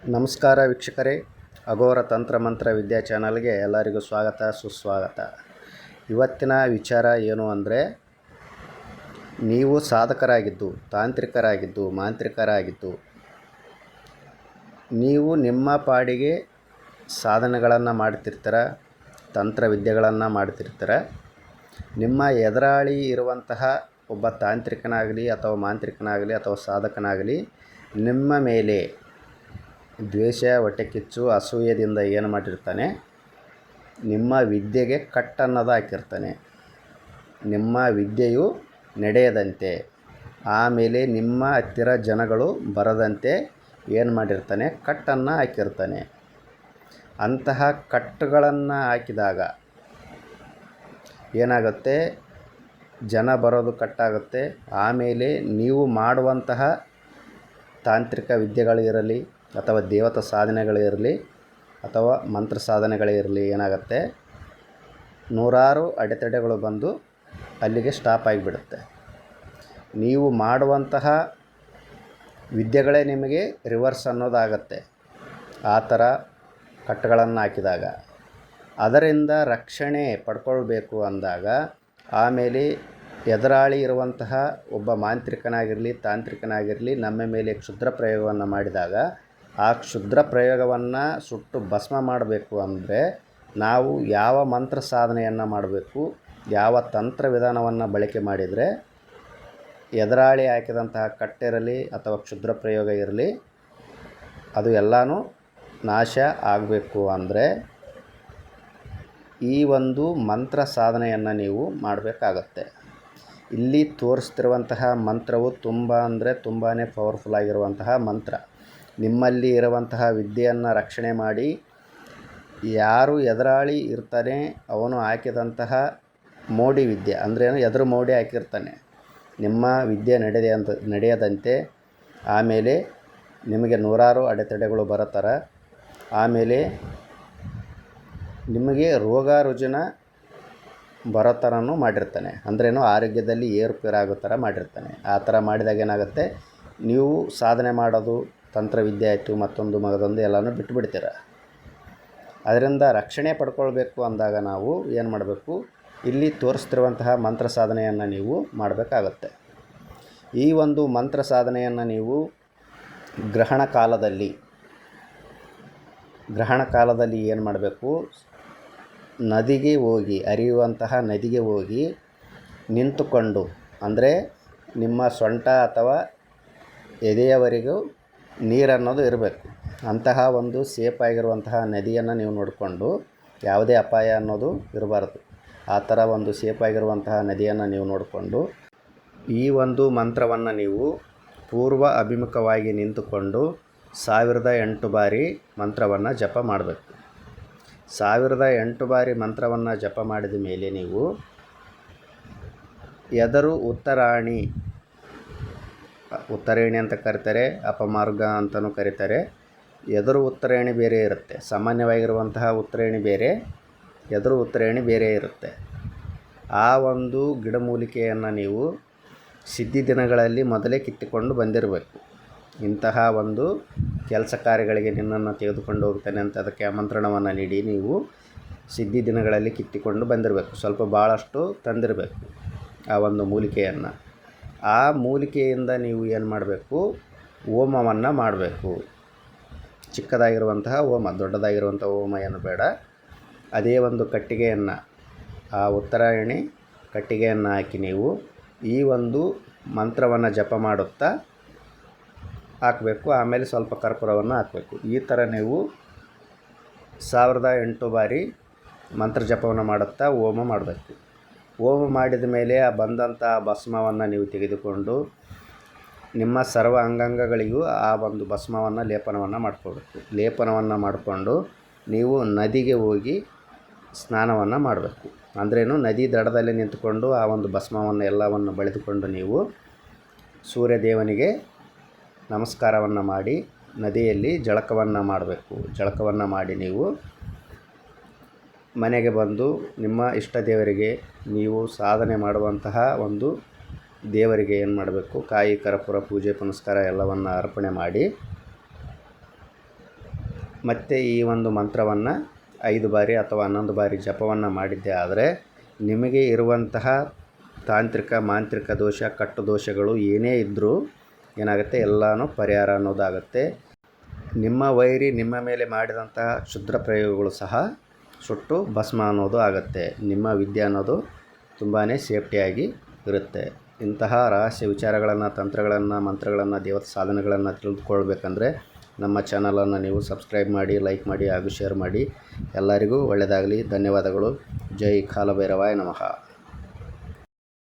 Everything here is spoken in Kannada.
ನಮಸ್ಕಾರ ವೀಕ್ಷಕರೇ, ಅಘೋರ ತಂತ್ರ ಮಂತ್ರ ವಿದ್ಯಾ ಚಾನಲ್ಗೆ ಎಲ್ಲರಿಗೂ ಸ್ವಾಗತ ಸುಸ್ವಾಗತ. ಇವತ್ತಿನ ವಿಚಾರ ಏನು ಅಂದರೆ, ನೀವು ಸಾಧಕರಾಗಿದ್ದು, ತಾಂತ್ರಿಕರಾಗಿದ್ದು, ಮಾಂತ್ರಿಕರಾಗಿದ್ದು, ನೀವು ನಿಮ್ಮ ಪಾಡಿಗೆ ಸಾಧನೆಗಳನ್ನು ಮಾಡ್ತಿರ್ತೀರ, ತಂತ್ರವಿದ್ಯೆಗಳನ್ನು ಮಾಡ್ತಿರ್ತೀರ. ನಿಮ್ಮ ಎದುರಾಳಿ ಇರುವಂತಹ ಒಬ್ಬ ತಾಂತ್ರಿಕನಾಗಲಿ ಅಥವಾ ಮಾಂತ್ರಿಕನಾಗಲಿ ಅಥವಾ ಸಾಧಕನಾಗಲಿ ನಿಮ್ಮ ಮೇಲೆ ದ್ವೇಷ, ಹೊಟ್ಟೆಕಿಚ್ಚು, ಅಸೂಯೆಯಿಂದ ಏನು ಮಾಡಿರ್ತಾನೆ, ನಿಮ್ಮ ವಿದ್ಯೆಗೆ ಕಟ್ಟನ್ನೋದು ಹಾಕಿರ್ತಾನೆ. ನಿಮ್ಮ ವಿದ್ಯೆಯು ನಡೆಯದಂತೆ, ಆಮೇಲೆ ನಿಮ್ಮ ಹತ್ತಿರ ಜನಗಳು ಬರದಂತೆ ಏನು ಮಾಡಿರ್ತಾನೆ, ಕಟ್ಟನ್ನು ಹಾಕಿರ್ತಾನೆ. ಅಂತಹ ಕಟ್ಟುಗಳನ್ನು ಹಾಕಿದಾಗ ಏನಾಗುತ್ತೆ, ಜನ ಬರೋದು ಕಟ್ಟಾಗುತ್ತೆ. ಆಮೇಲೆ ನೀವು ಮಾಡುವಂತಹ ತಾಂತ್ರಿಕ ವಿದ್ಯೆಗಳಿರಲಿ ಅಥವಾ ದೇವತಾ ಸಾಧನೆಗಳಿರಲಿ ಅಥವಾ ಮಂತ್ರ ಸಾಧನೆಗಳಿರಲಿ, ಏನಾಗುತ್ತೆ, ನೂರಾರು ಅಡೆತಡೆಗಳು ಬಂದು ಅಲ್ಲಿಗೆ ಸ್ಟಾಪ್ ಆಗಿಬಿಡುತ್ತೆ. ನೀವು ಮಾಡುವಂತಹ ವಿದ್ಯೆಗಳೇ ನಿಮಗೆ ರಿವರ್ಸ್ ಅನ್ನೋದಾಗತ್ತೆ. ಆ ಥರ ಕಟ್ಟುಗಳನ್ನು ಹಾಕಿದಾಗ ಅದರಿಂದ ರಕ್ಷಣೆ ಪಡ್ಕೊಳ್ಬೇಕು ಅಂದಾಗ, ಆಮೇಲೆ ಎದುರಾಳಿ ಇರುವಂತಹ ಒಬ್ಬ ಮಾಂತ್ರಿಕನಾಗಿರಲಿ ತಾಂತ್ರಿಕನಾಗಿರಲಿ ನಮ್ಮ ಮೇಲೆ ಕ್ಷುದ್ರ ಪ್ರಯೋಗವನ್ನು ಮಾಡಿದಾಗ, ಆ ಕ್ಷುದ್ರ ಪ್ರಯೋಗವನ್ನು ಸುಟ್ಟು ಭಸ್ಮ ಮಾಡಬೇಕು ಅಂದರೆ ನಾವು ಯಾವ ಮಂತ್ರ ಸಾಧನೆಯನ್ನು ಮಾಡಬೇಕು, ಯಾವ ತಂತ್ರ ವಿಧಾನವನ್ನು ಬಳಕೆ ಮಾಡಿದರೆ ಎದುರಾಳಿ ಹಾಕಿದಂತಹ ಕಟ್ಟಿರಲಿ ಅಥವಾ ಕ್ಷುದ್ರ ಪ್ರಯೋಗ ಇರಲಿ ಅದು ಎಲ್ಲನೂ ನಾಶ ಆಗಬೇಕು ಅಂದರೆ ಈ ಒಂದು ಮಂತ್ರ ಸಾಧನೆಯನ್ನು ನೀವು ಮಾಡಬೇಕಾಗತ್ತೆ. ಇಲ್ಲಿ ತೋರಿಸ್ತಿರುವಂತಹ ಮಂತ್ರವು ತುಂಬ ಅಂದರೆ ತುಂಬಾ ಪವರ್ಫುಲ್ ಆಗಿರುವಂತಹ ಮಂತ್ರ. ನಿಮ್ಮಲ್ಲಿ ಇರುವಂತಹ ವಿದ್ಯೆಯನ್ನು ರಕ್ಷಣೆ ಮಾಡಿ, ಯಾರು ಎದುರಾಳಿ ಇರ್ತಾನೆ ಅವನು ಹಾಕಿದಂತಹ ಮೋಡಿ ವಿದ್ಯೆ ಅಂದ್ರೇನು, ಎದುರು ಮೋಡಿ ಹಾಕಿರ್ತಾನೆ, ನಿಮ್ಮ ವಿದ್ಯೆ ನಡೆಯದಂತೆ ಆಮೇಲೆ ನಿಮಗೆ ನೂರಾರು ಅಡೆತಡೆಗಳು ಬರೋ ಆಮೇಲೆ ನಿಮಗೆ ರೋಗ ರುಜಿನ ಬರೋ ಥರನೂ ಮಾಡಿರ್ತಾನೆ. ಅಂದ್ರೇನು, ಆರೋಗ್ಯದಲ್ಲಿ ಏರುಪೇರಾಗೋ ಥರ ಮಾಡಿರ್ತಾನೆ. ಆ ಥರ ಮಾಡಿದಾಗ ಏನಾಗುತ್ತೆ, ನೀವು ಸಾಧನೆ ಮಾಡೋದು ತಂತ್ರವಿದ್ಯೆ ಆಯಿತು, ಮತ್ತೊಂದು ಮಗದೊಂದು ಎಲ್ಲನೂ ಬಿಟ್ಟುಬಿಡ್ತೀರ. ಅದರಿಂದ ರಕ್ಷಣೆ ಪಡ್ಕೊಳ್ಬೇಕು ಅಂದಾಗ ನಾವು ಏನು ಮಾಡಬೇಕು, ಇಲ್ಲಿ ತೋರಿಸ್ತಿರುವಂತಹ ಮಂತ್ರ ಸಾಧನೆಯನ್ನು ನೀವು ಮಾಡಬೇಕಾಗತ್ತೆ. ಈ ಒಂದು ಮಂತ್ರ ಸಾಧನೆಯನ್ನು ನೀವು ಗ್ರಹಣ ಕಾಲದಲ್ಲಿ ಏನು ಮಾಡಬೇಕು, ನದಿಗೆ ಹೋಗಿ, ಹರಿಯುವಂತಹ ನದಿಗೆ ಹೋಗಿ ನಿಂತುಕೊಂಡು, ಅಂದರೆ ನಿಮ್ಮ ಸೊಂಟ ಅಥವಾ ಎದೆಯವರೆಗೂ ನೀರನ್ನೋದು ಇರಬೇಕು. ಅಂತಹ ಒಂದು ಸೇಫ್ ಆಗಿರುವಂತಹ ನದಿಯನ್ನು ನೀವು ನೋಡಿಕೊಂಡು, ಯಾವುದೇ ಅಪಾಯ ಅನ್ನೋದು ಇರಬಾರ್ದು. ಆ ಥರ ಒಂದು ಸೇಫ್ ಆಗಿರುವಂತಹ ನದಿಯನ್ನು ನೀವು ನೋಡಿಕೊಂಡು ಈ ಒಂದು ಮಂತ್ರವನ್ನು ನೀವು ಪೂರ್ವ ಅಭಿಮುಖವಾಗಿ ನಿಂತುಕೊಂಡು 1008 ಬಾರಿ ಮಂತ್ರವನ್ನು ಜಪ ಮಾಡಬೇಕು. 1008 ಬಾರಿ ಮಂತ್ರವನ್ನು ಜಪ ಮಾಡಿದ ಮೇಲೆ ನೀವು ಎದರು ಉತ್ತರಾಯಣಿ ಅಂತ ಕರೀತಾರೆ, ಅಪಮಾರ್ಗ ಅಂತಲೂ ಕರೀತಾರೆ. ಎದುರು ಉತ್ತರಾಯಣಿ ಬೇರೆ ಇರುತ್ತೆ. ಸಾಮಾನ್ಯವಾಗಿರುವಂತಹ ಉತ್ತರಾಯಣಿ ಬೇರೆ, ಎದುರು ಉತ್ತರಾಯಣಿ ಬೇರೆ ಇರುತ್ತೆ. ಆ ಒಂದು ಗಿಡಮೂಲಿಕೆಯನ್ನು ನೀವು ಸಿದ್ಧಿ ದಿನಗಳಲ್ಲಿ ಮೊದಲೇ ಕಿತ್ತುಕೊಂಡು ಬಂದಿರಬೇಕು. ಇಂತಹ ಒಂದು ಕೆಲಸ ಕಾರ್ಯಗಳಿಗೆ ನಿನ್ನನ್ನು ತೆಗೆದುಕೊಂಡು ಹೋಗ್ತಾನೆ ಅಂತ ಅದಕ್ಕೆ ಆಮಂತ್ರಣವನ್ನು ನೀಡಿ ನೀವು ಸಿದ್ಧಿ ದಿನಗಳಲ್ಲಿ ಕಿತ್ತಿಕೊಂಡು ಬಂದಿರಬೇಕು. ಸ್ವಲ್ಪ ಭಾಳಷ್ಟು ತಂದಿರಬೇಕು ಆ ಒಂದು ಮೂಲಿಕೆಯನ್ನು. ಆ ಮೂಲಿಕೆಯಿಂದ ನೀವು ಏನು ಮಾಡಬೇಕು, ಹೋಮವನ್ನು ಮಾಡಬೇಕು. ಚಿಕ್ಕದಾಗಿರುವಂತಹ ಹೋಮ, ದೊಡ್ಡದಾಗಿರುವಂಥ ಹೋಮ ಏನು ಬೇಡ. ಅದೇ ಒಂದು ಕಟ್ಟಿಗೆಯನ್ನು, ಆ ಉತ್ತರಾಯಣಿ ಕಟ್ಟಿಗೆಯನ್ನು ಹಾಕಿ ನೀವು ಈ ಒಂದು ಮಂತ್ರವನ್ನು ಜಪ ಮಾಡುತ್ತಾ ಹಾಕಬೇಕು. ಆಮೇಲೆ ಸ್ವಲ್ಪ ಕರ್ಪೂರವನ್ನು ಹಾಕಬೇಕು. ಈ ಥರ ನೀವು 1008 ಬಾರಿ ಮಂತ್ರ ಜಪವನ್ನು ಮಾಡುತ್ತಾ ಹೋಮ ಮಾಡಬೇಕು. ಹೋಮ ಮಾಡಿದ ಮೇಲೆ ಆ ಬಂದಂಥ ಭಸ್ಮವನ್ನು ನೀವು ತೆಗೆದುಕೊಂಡು ನಿಮ್ಮ ಸರ್ವ ಅಂಗಾಂಗಗಳಿಗೂ ಆ ಒಂದು ಭಸ್ಮವನ್ನು ಲೇಪನವನ್ನು ಮಾಡ್ಕೋಬೇಕು. ಲೇಪನವನ್ನು ಮಾಡಿಕೊಂಡು ನೀವು ನದಿಗೆ ಹೋಗಿ ಸ್ನಾನವನ್ನು ಮಾಡಬೇಕು. ಅಂದ್ರೇನು, ನದಿ ದಡದಲ್ಲಿ ನಿಂತುಕೊಂಡು ಆ ಒಂದು ಭಸ್ಮವನ್ನು ಎಲ್ಲವನ್ನು ಬಳಿದುಕೊಂಡು ನೀವು ಸೂರ್ಯದೇವನಿಗೆ ನಮಸ್ಕಾರವನ್ನು ಮಾಡಿ ನದಿಯಲ್ಲಿ ಜಳಕವನ್ನು ಮಾಡಬೇಕು. ಜಳಕವನ್ನು ಮಾಡಿ ನೀವು ಮನೆಗೆ ಬಂದು ನಿಮ್ಮ ಇಷ್ಟ ದೇವರಿಗೆ, ನೀವು ಸಾಧನೆ ಮಾಡುವಂತಹ ಒಂದು ದೇವರಿಗೆ ಏನು ಮಾಡಬೇಕು, ಕಾಯಿ ಕರ್ಪೂರ ಪೂಜೆ ಪುನಸ್ಕಾರ ಎಲ್ಲವನ್ನು ಅರ್ಪಣೆ ಮಾಡಿ ಮತ್ತು ಈ ಒಂದು ಮಂತ್ರವನ್ನು 5 ಬಾರಿ ಅಥವಾ 11 ಬಾರಿ ಜಪವನ್ನು ಮಾಡಿದ್ದೇ ಆದರೆ ನಿಮಗೆ ಇರುವಂತಹ ತಾಂತ್ರಿಕ ಮಾಂತ್ರಿಕ ದೋಷ ಕಟ್ಟು ದೋಷಗಳು ಏನೇ ಇದ್ದರೂ ಏನಾಗುತ್ತೆ ಎಲ್ಲನೂ ಪರಿಹಾರ ಅನ್ನೋದಾಗುತ್ತೆ. ನಿಮ್ಮ ವೈರಿ ನಿಮ್ಮ ಮೇಲೆ ಮಾಡಿದಂತಹ ಕ್ಷುದ್ರ ಪ್ರಯೋಗಗಳು ಸಹ ಸುಟ್ಟು ಭಸ್ಮ ಅನ್ನೋದು ಆಗುತ್ತೆ. ನಿಮ್ಮ ವಿದ್ಯೆ ಅನ್ನೋದು ತುಂಬಾ ಸೇಫ್ಟಿಯಾಗಿ ಇರುತ್ತೆ. ಇಂತಹ ರಹಸ್ಯ ವಿಚಾರಗಳನ್ನು, ತಂತ್ರಗಳನ್ನು, ಮಂತ್ರಗಳನ್ನು, ದೇವತಾ ಸಾಧನೆಗಳನ್ನು ತಿಳಿದುಕೊಳ್ಬೇಕಂದ್ರೆ ನಮ್ಮ ಚಾನಲನ್ನು ನೀವು ಸಬ್ಸ್ಕ್ರೈಬ್ ಮಾಡಿ, ಲೈಕ್ ಮಾಡಿ ಹಾಗೂ ಶೇರ್ ಮಾಡಿ. ಎಲ್ಲರಿಗೂ ಒಳ್ಳೆಯದಾಗಲಿ. ಧನ್ಯವಾದಗಳು. ಜೈ ಕಾಲಭೈರವಾಯ ನಮಃ.